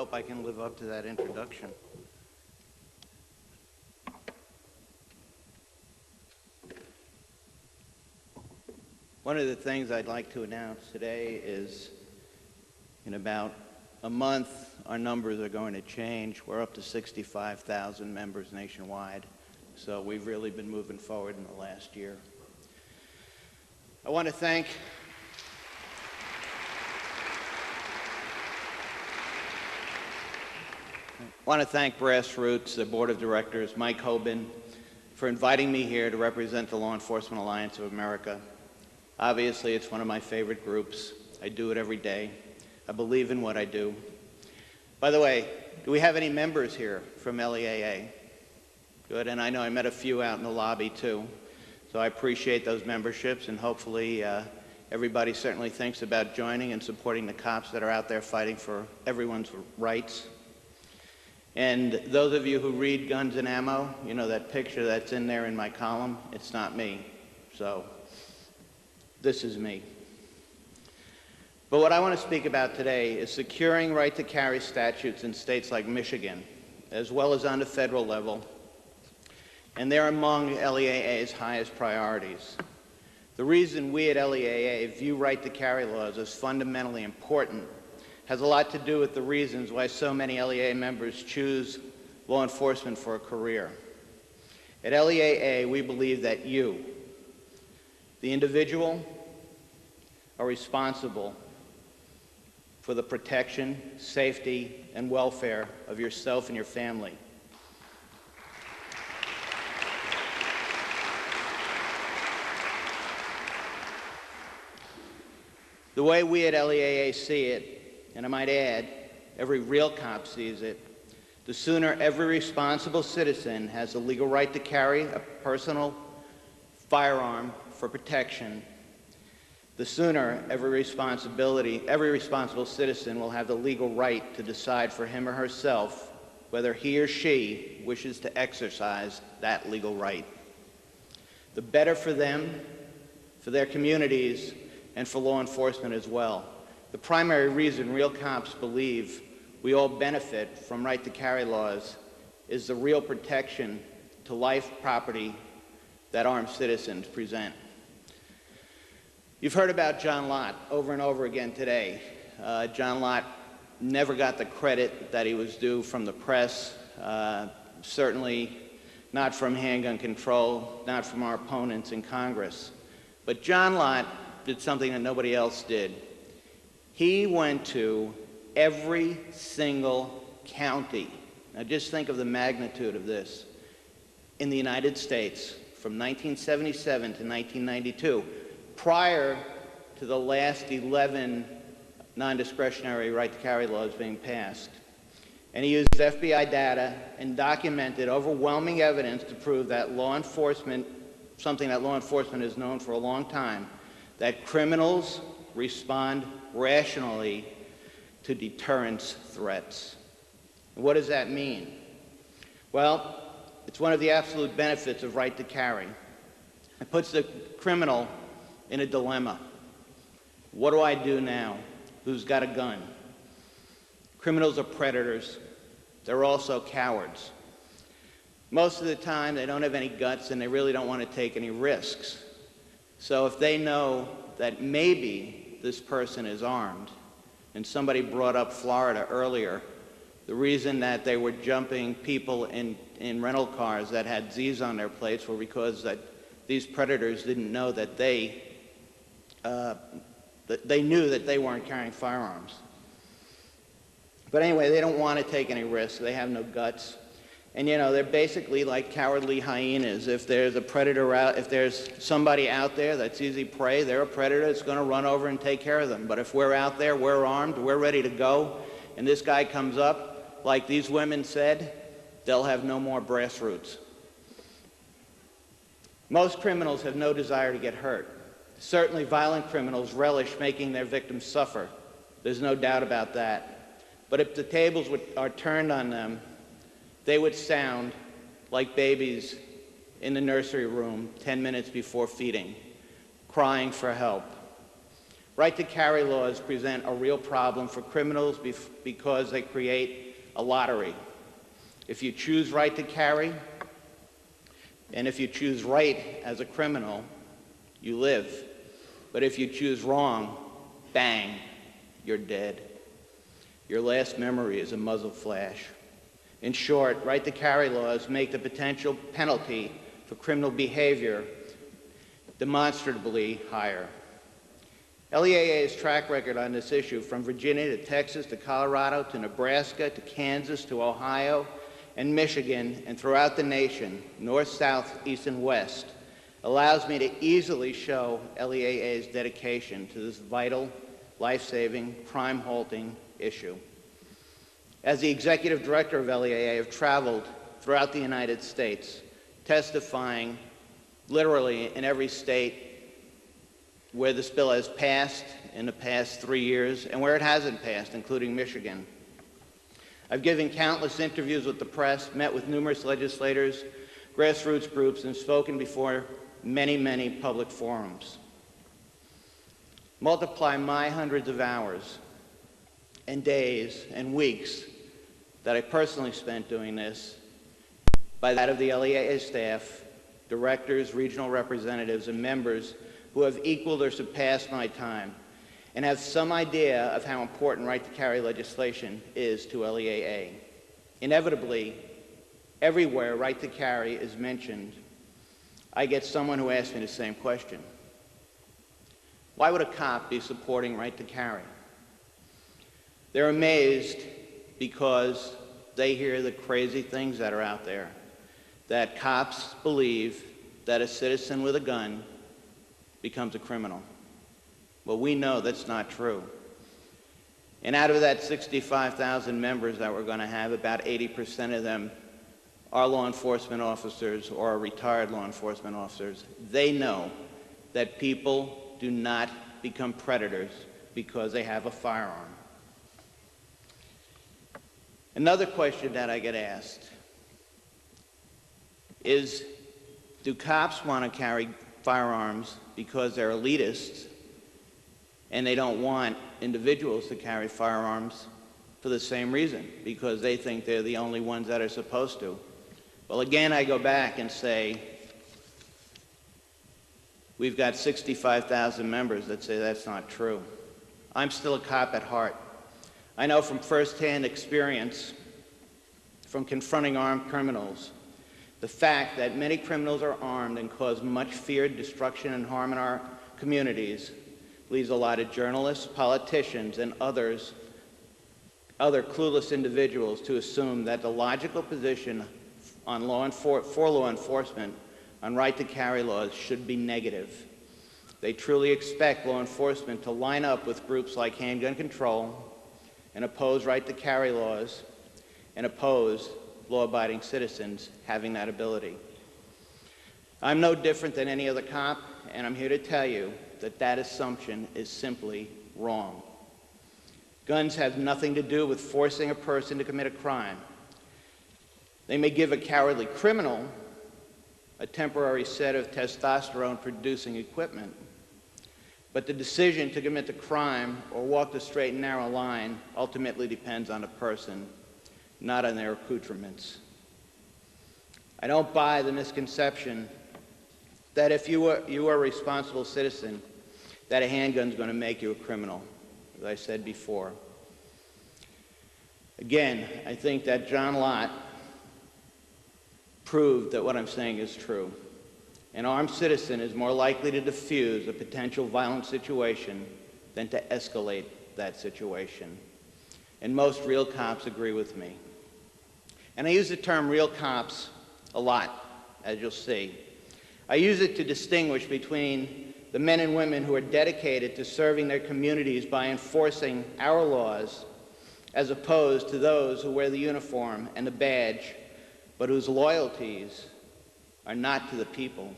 hope I can live up to that introduction. One of the things I'd like to announce today is in about a month, our numbers are going to change. We're up to 65,000 members nationwide. So we've really been moving forward in the last year. I want to thank Grassroots, the Board of Directors, Mike Hoban, for inviting me here to represent the Law Enforcement Alliance of America. Obviously, it's one of my favorite groups. I do it every day. I believe in what I do. By the way, do we have any members here from LEAA? Good, and I know I met a few out in the lobby too. So I appreciate those memberships, and hopefully everybody certainly thinks about joining and supporting the cops that are out there fighting for everyone's rights. And those of you who read Guns and Ammo, you know that picture that's in there in my column? It's not me. So this is me. But what I want to speak about today is securing right-to-carry statutes in states like Michigan, as well as on the federal level, and they're among LEAA's highest priorities. The reason we at LEAA view right-to-carry laws as fundamentally important has a lot to do with the reasons why so many LEAA members choose law enforcement for a career. At LEAA, we believe that you, the individual, are responsible for the protection, safety, and welfare of yourself and your family. The way we at LEAA see it, and I might add, every real cop sees it, the sooner every responsible citizen has the legal right to carry a personal firearm for protection, the sooner every responsible citizen will have the legal right to decide for him or herself whether he or she wishes to exercise that legal right. The better for them, for their communities, and for law enforcement as well. The primary reason real cops believe we all benefit from right-to-carry laws is the real protection to life, property that armed citizens present. You've heard about John Lott over and over again today. John Lott never got the credit that he was due from the press, certainly not from Handgun Control, not from our opponents in Congress. But John Lott did something that nobody else did. He went to every single county. Now just think of the magnitude of this. In the United States, from 1977 to 1992, prior to the last 11 non-discretionary right-to-carry laws being passed. And he used FBI data and documented overwhelming evidence to prove that law enforcement, something that law enforcement has known for a long time, that criminals respond rationally to deterrence threats. And what does that mean? Well, it's one of the absolute benefits of right to carry. It puts the criminal in a dilemma. What do I do now? Who's got a gun? Criminals are predators. They're also cowards. Most of the time, they don't have any guts and they really don't want to take any risks. So if they know that maybe this person is armed, and somebody brought up Florida earlier, the reason that they were jumping people in rental cars that had Z's on their plates were because that these predators didn't know that they knew that they weren't carrying firearms. But anyway, they don't want to take any risks. They have no guts. And you know, they're basically like cowardly hyenas. If there's a predator out, if there's somebody out there that's easy prey, they're a predator that's going to run over and take care of them. But if we're out there, we're armed, we're ready to go, and this guy comes up, like these women said, they'll have no more brass roots. Most criminals have no desire to get hurt. Certainly violent criminals relish making their victims suffer. There's no doubt about that. But if the tables are turned on them, they would sound like babies in the nursery room 10 minutes before feeding, crying for help. Right to carry laws present a real problem for criminals because they create a lottery. If you choose right to carry, and if you choose right as a criminal, you live. But if you choose wrong, bang, you're dead. Your last memory is a muzzle flash. In short, right to carry laws make the potential penalty for criminal behavior demonstrably higher. LEAA's track record on this issue, from Virginia to Texas to Colorado to Nebraska to Kansas to Ohio and Michigan and throughout the nation, north, south, east, and west, allows me to easily show LEAA's dedication to this vital, life-saving, crime-halting issue. As the executive director of LEAA, I've traveled throughout the United States, testifying literally in every state where this bill has passed in the past 3 years and where it hasn't passed, including Michigan. I've given countless interviews with the press, met with numerous legislators, grassroots groups, and spoken before many, many public forums. Multiply my hundreds of hours and days and weeks that I personally spent doing this by that of the LEAA staff, directors, regional representatives, and members who have equaled or surpassed my time and have some idea of how important right to carry legislation is to LEAA. Inevitably, everywhere right to carry is mentioned, I get someone who asks me the same question. Why would a cop be supporting right to carry? They're amazed because they hear the crazy things that are out there, that cops believe that a citizen with a gun becomes a criminal. Well, we know that's not true. And out of that 65,000 members that we're going to have, about 80% of them are law enforcement officers or are retired law enforcement officers. They know that people do not become predators because they have a firearm. Another question that I get asked is, do cops want to carry firearms because they're elitists and they don't want individuals to carry firearms for the same reason, because they think they're the only ones that are supposed to? Well, again, I go back and say, we've got 65,000 members that say that's not true. I'm still a cop at heart. I know from firsthand experience, from confronting armed criminals, the fact that many criminals are armed and cause much fear, destruction, and harm in our communities leaves a lot of journalists, politicians, and other clueless individuals to assume that the logical position on for law enforcement on right to carry laws should be negative. They truly expect law enforcement to line up with groups like Handgun Control and oppose right to carry laws and oppose law-abiding citizens having that ability. I'm no different than any other cop, and I'm here to tell you that that assumption is simply wrong. Guns have nothing to do with forcing a person to commit a crime. They may give a cowardly criminal a temporary set of testosterone-producing equipment, but the decision to commit the crime or walk the straight and narrow line ultimately depends on the person, not on their accoutrements. I don't buy the misconception that if you are a responsible citizen, that a handgun's going to make you a criminal, as I said before. Again, I think that John Lott proved that what I'm saying is true. An armed citizen is more likely to defuse a potential violent situation than to escalate that situation. And most real cops agree with me. And I use the term real cops a lot, as you'll see. I use it to distinguish between the men and women who are dedicated to serving their communities by enforcing our laws, as opposed to those who wear the uniform and the badge, but whose loyalties are not to the people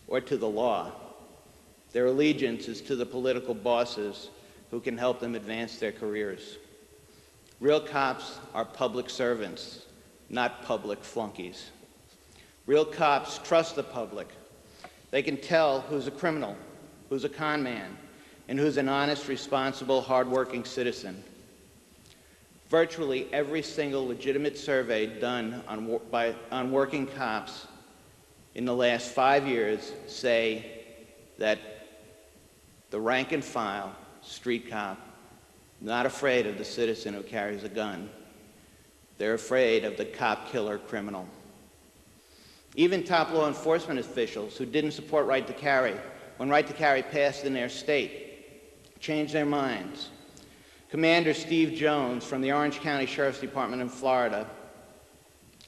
or to the law. Their allegiance is to the political bosses who can help them advance their careers. Real cops are public servants, not public flunkies. Real cops trust the public. They can tell who's a criminal, who's a con man, and who's an honest, responsible, hardworking citizen. Virtually every single legitimate survey done on working cops in the last 5 years say that the rank and file street cop not afraid of the citizen who carries a gun. They're afraid of the cop killer criminal. Even top law enforcement officials who didn't support right to carry when right to carry passed in their state changed their minds. Commander Steve Jones from the Orange County Sheriff's Department in Florida,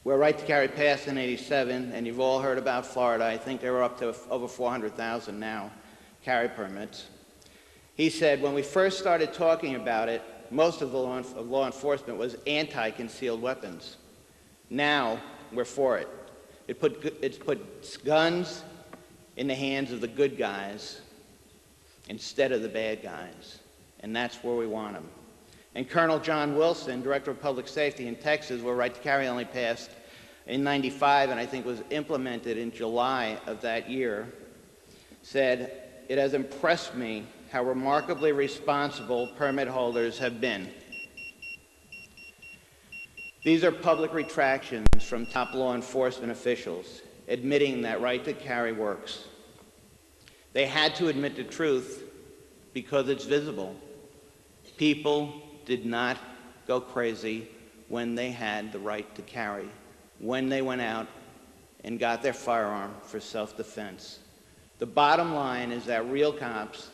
where right to carry passed in '87, and you've all heard about Florida. I think they were up to over 400,000 now, carry permits. He said, when we first started talking about it, most of the law enforcement was anti-concealed weapons. Now, we're for it. It's put guns in the hands of the good guys instead of the bad guys. And that's where we want them. And Colonel John Wilson, Director of Public Safety in Texas, where right to carry only passed in '95 and I think was implemented in July of that year, said, "It has impressed me how remarkably responsible permit holders have been." These are public retractions from top law enforcement officials admitting that right to carry works. They had to admit the truth because it's visible. People did not go crazy when they had the right to carry, when they went out and got their firearm for self-defense. The bottom line is that real cops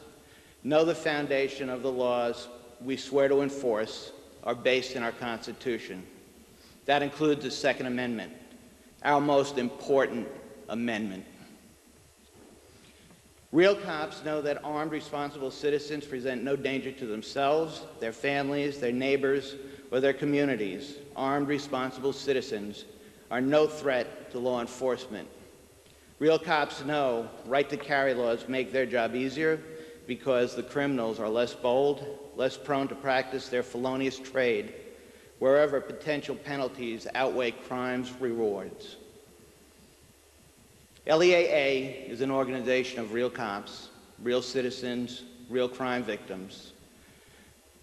know the foundation of the laws we swear to enforce are based in our Constitution. That includes the Second Amendment, our most important amendment. Real cops know that armed, responsible citizens present no danger to themselves, their families, their neighbors, or their communities. Armed, responsible citizens are no threat to law enforcement. Real cops know right to carry laws make their job easier because the criminals are less bold, less prone to practice their felonious trade wherever potential penalties outweigh crime's rewards. LEAA is an organization of real cops, real citizens, real crime victims.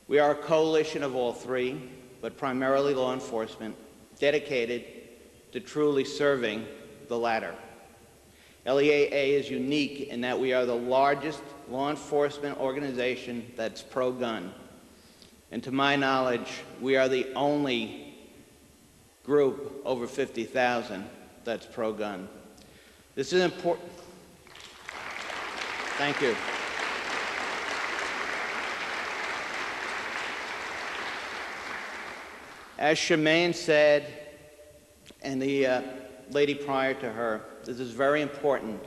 We are a coalition of all three, but primarily law enforcement, dedicated to truly serving the latter. LEAA is unique in that we are the largest law enforcement organization that's pro-gun. And to my knowledge, we are the only group over 50,000 that's pro-gun. This is important. Thank you. As Shemaine said, and the lady prior to her, this is very important.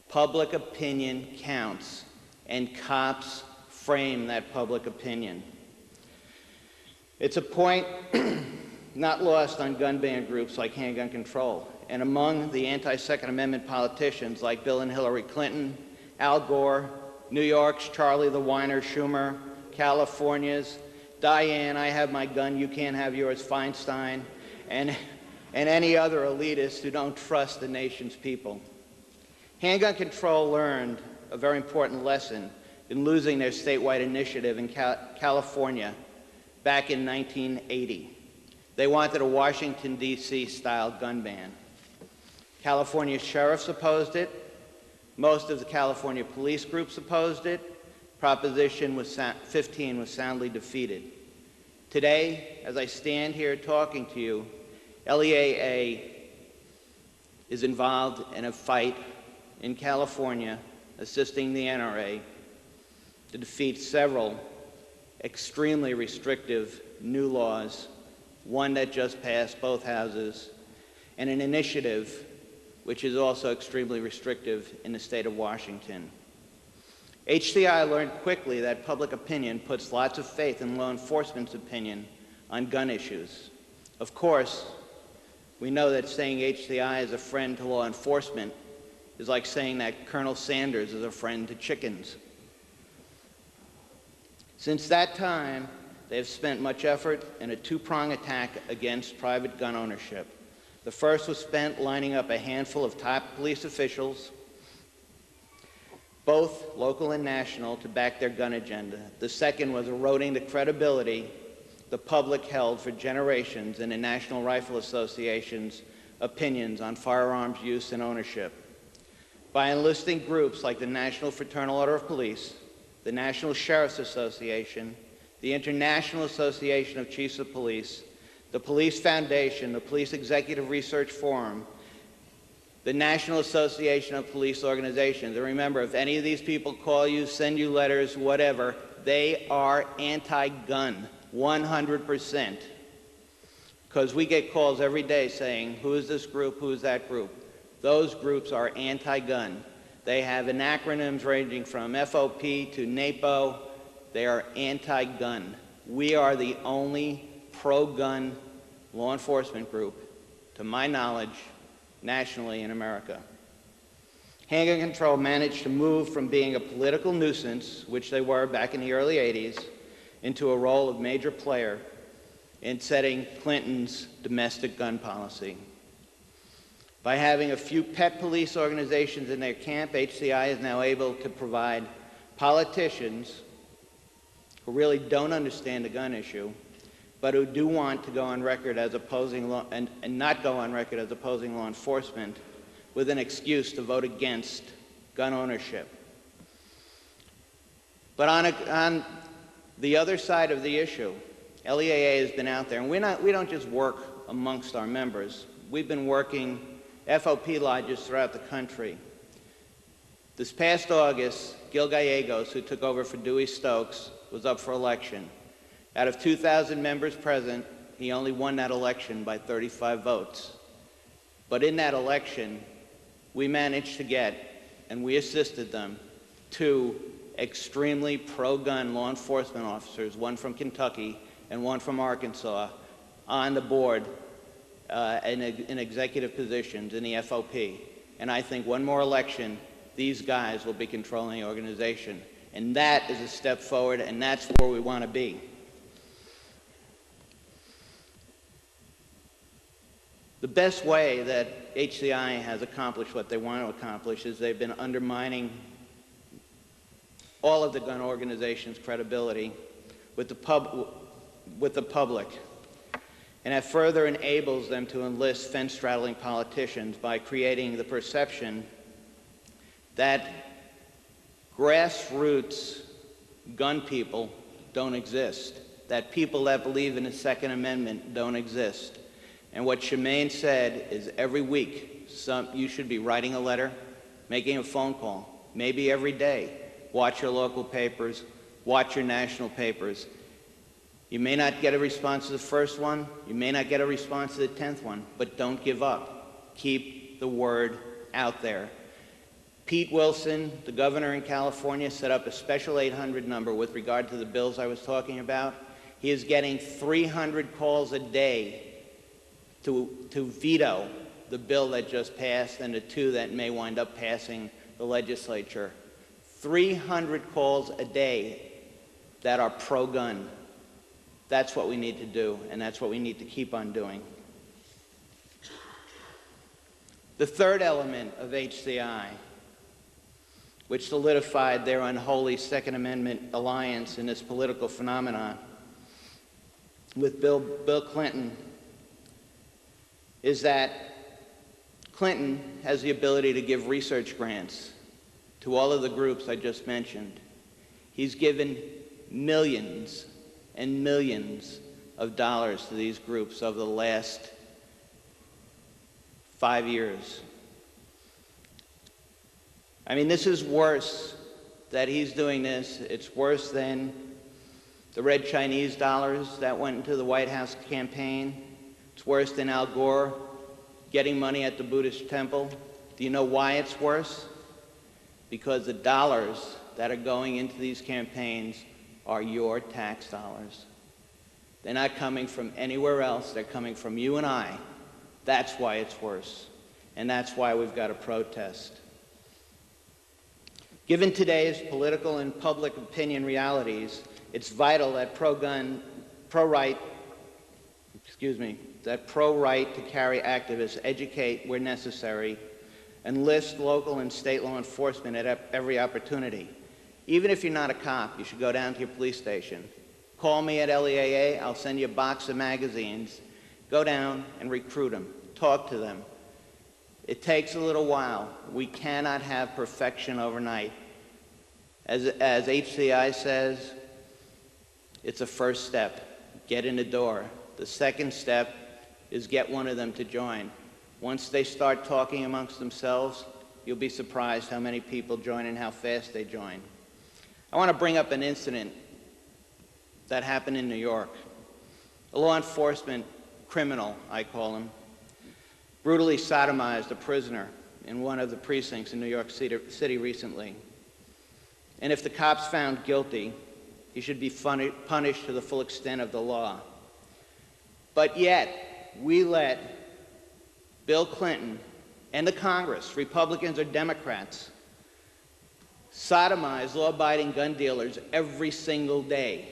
Public opinion counts, and cops frame that public opinion. It's a point not lost on gun ban groups like Handgun Control, and among the anti-Second Amendment politicians like Bill and Hillary Clinton, Al Gore, New York's Charlie the Whiner Schumer, California's Diane, I have my gun, you can't have yours, Feinstein, and any other elitists who don't trust the nation's people. Handgun Control learned a very important lesson in losing their statewide initiative in California back in 1980. They wanted a Washington, D.C. style gun ban. California sheriffs opposed it. Most of the California police groups opposed it. Proposition 15 was soundly defeated. Today, as I stand here talking to you, LEAA is involved in a fight in California, assisting the NRA to defeat several extremely restrictive new laws, one that just passed both houses, and an initiative which is also extremely restrictive in the state of Washington. HCI learned quickly that public opinion puts lots of faith in law enforcement's opinion on gun issues. Of course, we know that saying HCI is a friend to law enforcement is like saying that Colonel Sanders is a friend to chickens. Since that time, they have spent much effort in a two-pronged attack against private gun ownership. The first was spent lining up a handful of top police officials both local and national, to back their gun agenda. The second was eroding the credibility the public held for generations in the National Rifle Association's opinions on firearms use and ownership. By enlisting groups like the National Fraternal Order of Police, the National Sheriff's Association, the International Association of Chiefs of Police, the Police Foundation, the Police Executive Research Forum, the National Association of Police Organizations. And remember, if any of these people call you, send you letters, whatever, they are anti-gun, 100%. Because we get calls every day saying, who is this group, who is that group? Those groups are anti-gun. They have acronyms ranging from FOP to NAPO. They are anti-gun. We are the only pro-gun law enforcement group, to my knowledge, nationally in America. Handgun control managed to move from being a political nuisance, which they were back in the early 80s, into a role of major player in setting Clinton's domestic gun policy. By having a few pet police organizations in their camp, HCI is now able to provide politicians who really don't understand the gun issue, but who do want to go on record as opposing law and not go on record as opposing law enforcement with an excuse to vote against gun ownership. But on the other side of the issue, LEAA has been out there, and we don't just work amongst our members. We've been working FOP lodges throughout the country. This past August, Gil Gallegos, who took over for Dewey Stokes, was up for election. Out of 2,000 members present, he only won that election by 35 votes. But in that election, we managed to get, and we assisted them, 2 extremely pro-gun law enforcement officers, one from Kentucky and one from Arkansas, on the board in executive positions in the FOP. And I think one more election, these guys will be controlling the organization. And that is a step forward, and that's where we want to be. The best way that HCI has accomplished what they want to accomplish is they've been undermining all of the gun organizations' credibility with the public. And that further enables them to enlist fence-straddling politicians by creating the perception that grassroots gun people don't exist, that people that believe in the Second Amendment don't exist. And what Shemaine said is every week, you should be writing a letter, making a phone call, maybe every day. Watch your local papers, watch your national papers. You may not get a response to the first one, you may not get a response to the 10th one, but don't give up. Keep the word out there. Pete Wilson, the governor in California, set up a special 800 number with regard to the bills I was talking about. He is getting 300 calls a day to veto the bill that just passed and the 2 that may wind up passing the legislature. 300 calls a day that are pro-gun. That's what we need to do, and that's what we need to keep on doing. The third element of HCI, which solidified their unholy Second Amendment alliance in this political phenomenon with Bill Clinton, is that Clinton has the ability to give research grants to all of the groups I just mentioned. He's given millions and millions of dollars to these groups over the last 5 years. I mean, this is worse that he's doing this. It's worse than the red Chinese dollars that went into the White House campaign. It's worse than Al Gore getting money at the Buddhist temple. Do you know why it's worse? Because the dollars that are going into these campaigns are your tax dollars. They're not coming from anywhere else. They're coming from you and I. That's why it's worse. And that's why we've got to protest. Given today's political and public opinion realities, it's vital that pro-right to carry activists educate where necessary Enlist local and state law enforcement at every opportunity. Even if you're not a cop, you should go down to your police station. Call me at LEAA, I'll send you a box of magazines. Go down and recruit them. Talk to them. It takes a little while. We cannot have perfection overnight. As HCI says, it's a first step. Get in the door. The second step is get one of them to join. Once they start talking amongst themselves, you'll be surprised how many people join and how fast they join. I want to bring up an incident that happened in New York. A law enforcement criminal, I call him, brutally sodomized a prisoner in one of the precincts in New York City recently. And if the cops found guilty, he should be punished to the full extent of the law. But yet, we let Bill Clinton and the Congress, Republicans or Democrats, sodomize law-abiding gun dealers every single day.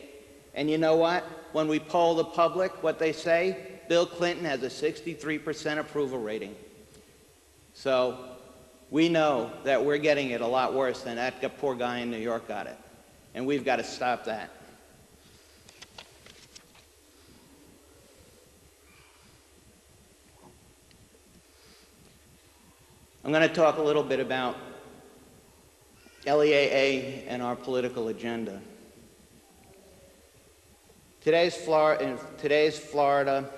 And you know what? When we poll the public, what they say, Bill Clinton has a 63% approval rating. So we know that we're getting it a lot worse than that poor guy in New York got it. And we've got to stop that. I'm going to talk a little bit about LEAA and our political agenda. Today's Florida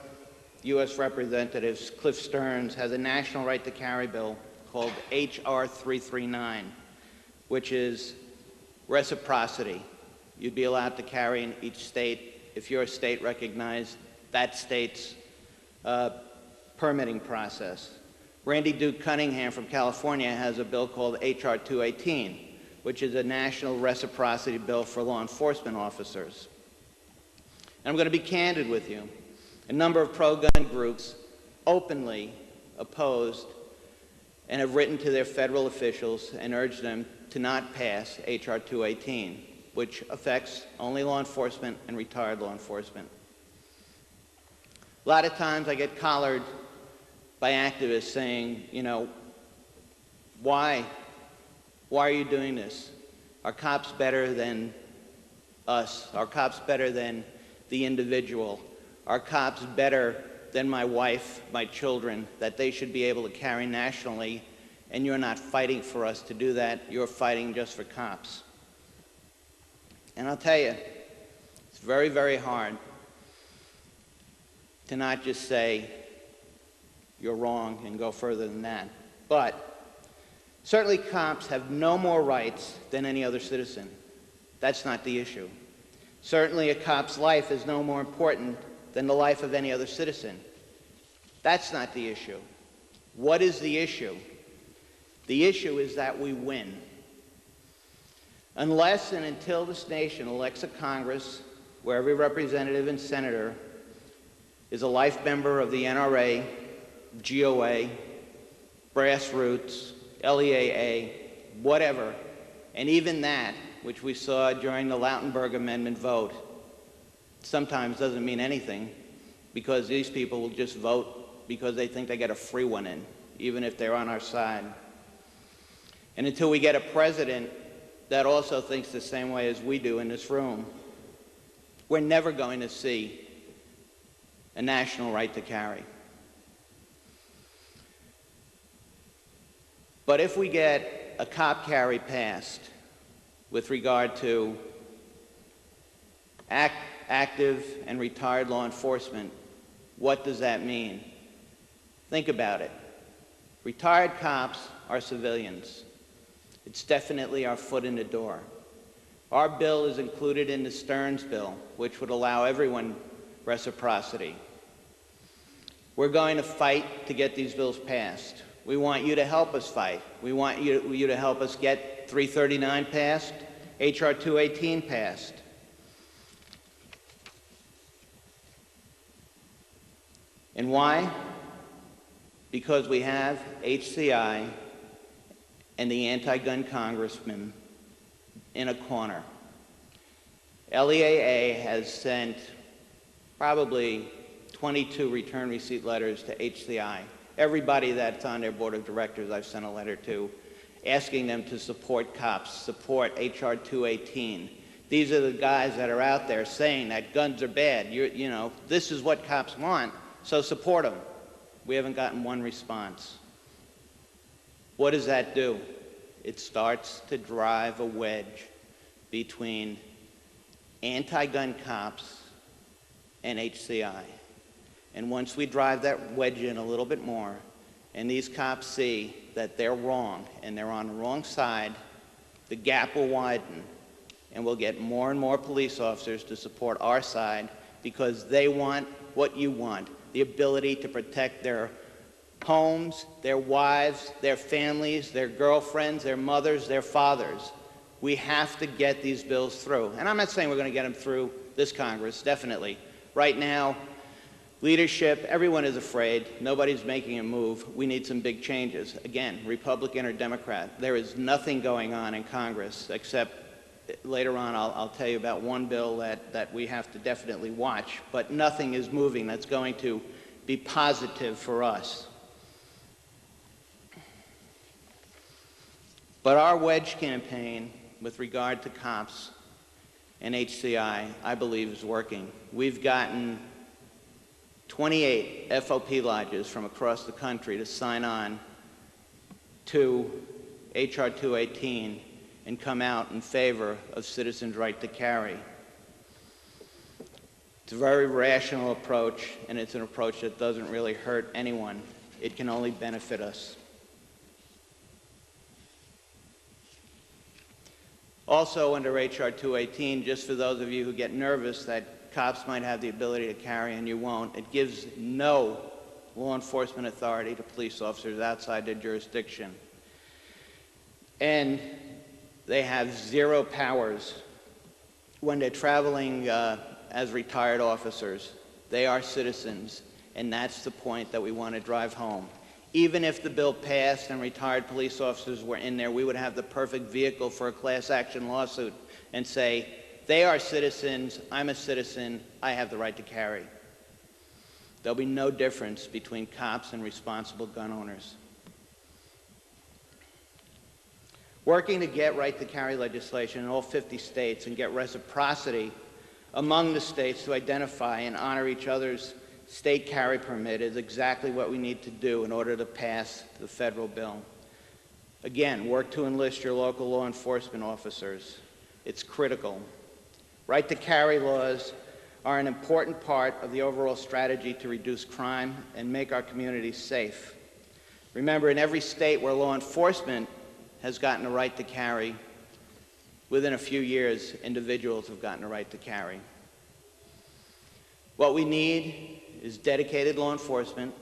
U.S. Representative Cliff Stearns has a national right to carry bill called H.R. 339, which is reciprocity. You'd be allowed to carry in each state if your state recognized that state's permitting process. Randy Duke Cunningham from California has a bill called H.R. 218, which is a national reciprocity bill for law enforcement officers. And I'm going to be candid with you. A number of pro-gun groups openly opposed and have written to their federal officials and urged them to not pass H.R. 218, which affects only law enforcement and retired law enforcement. A lot of times I get collared by activists saying, you know, why are you doing this? Are cops better than us? Are cops better than the individual? Are cops better than my wife, my children, that they should be able to carry nationally, and you're not fighting for us to do that, you're fighting just for cops? And I'll tell you, it's very, very hard to not just say you're wrong and go further than that. But certainly cops have no more rights than any other citizen. That's not the issue. Certainly a cop's life is no more important than the life of any other citizen. That's not the issue. What is the issue? The issue is that we win. Unless and until this nation elects a Congress where every representative and senator is a life member of the NRA, GOA, grassroots, LEAA, whatever, and even that, which we saw during the Lautenberg Amendment vote, sometimes doesn't mean anything, because these people will just vote because they think they get a free one in, even if they're on our side. And until we get a president that also thinks the same way as we do in this room, we're never going to see a national right to carry. But if we get a cop carry passed with regard to active and retired law enforcement, what does that mean? Think about it. Retired cops are civilians. It's definitely our foot in the door. Our bill is included in the Stearns bill, which would allow everyone reciprocity. We're going to fight to get these bills passed. We want you to help us fight. We want you to help us get 339 passed, H.R. 218 passed. And why? Because we have HCI and the anti-gun congressman in a corner. LEAA has sent probably 22 return receipt letters to HCI Everybody that's on their board of directors, I've sent a letter to, asking them to support cops, support H.R. 218. These are the guys that are out there saying that guns are bad. You know, this is what cops want, so support them. We haven't gotten one response. What does that do? It starts to drive a wedge between anti-gun cops and HCI. And once we drive that wedge in a little bit more, and these cops see that they're wrong and they're on the wrong side, the gap will widen, and we'll get more and more police officers to support our side because they want what you want, the ability to protect their homes, their wives, their families, their girlfriends, their mothers, their fathers. We have to get these bills through. And I'm not saying we're going to get them through this Congress, definitely. Right now, leadership, everyone is afraid. Nobody's making a move. We need some big changes. Again, Republican or Democrat, there is nothing going on in Congress except later on I'll tell you about one bill that we have to definitely watch, but nothing is moving that's going to be positive for us. But our wedge campaign with regard to cops and HCI, I believe, is working. We've gotten 28 FOP lodges from across the country to sign on to H.R. 218 and come out in favor of citizens' right to carry. It's a very rational approach, and it's an approach that doesn't really hurt anyone. It can only benefit us. Also, under H.R. 218, just for those of you who get nervous that cops might have the ability to carry and you won't, it gives no law enforcement authority to police officers outside their jurisdiction. And they have zero powers when they're traveling as retired officers. They are citizens, and that's the point that we want to drive home. Even if the bill passed and retired police officers were in there, we would have the perfect vehicle for a class action lawsuit and say, they are citizens, I'm a citizen, I have the right to carry. There'll be no difference between cops and responsible gun owners. Working to get right to carry legislation in all 50 states and get reciprocity among the states to identify and honor each other's state carry permit is exactly what we need to do in order to pass the federal bill. Again, work to enlist your local law enforcement officers. It's critical. Right to carry laws are an important part of the overall strategy to reduce crime and make our communities safe. Remember, in every state where law enforcement has gotten a right to carry, within a few years, individuals have gotten a right to carry. What we need is dedicated law enforcement,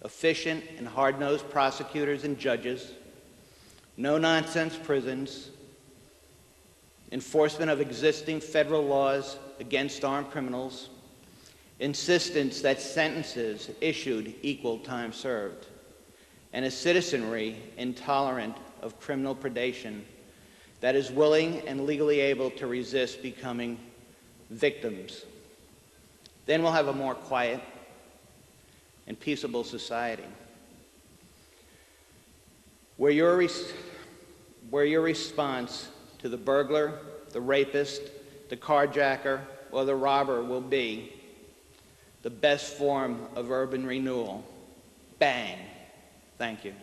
efficient and hard-nosed prosecutors and judges, no-nonsense prisons, enforcement of existing federal laws against armed criminals, insistence that sentences issued equal time served, and a citizenry intolerant of criminal predation that is willing and legally able to resist becoming victims. Then we'll have a more quiet and peaceable society where your response to the burglar, the rapist, the carjacker, or the robber will be the best form of urban renewal. Bang. Thank you.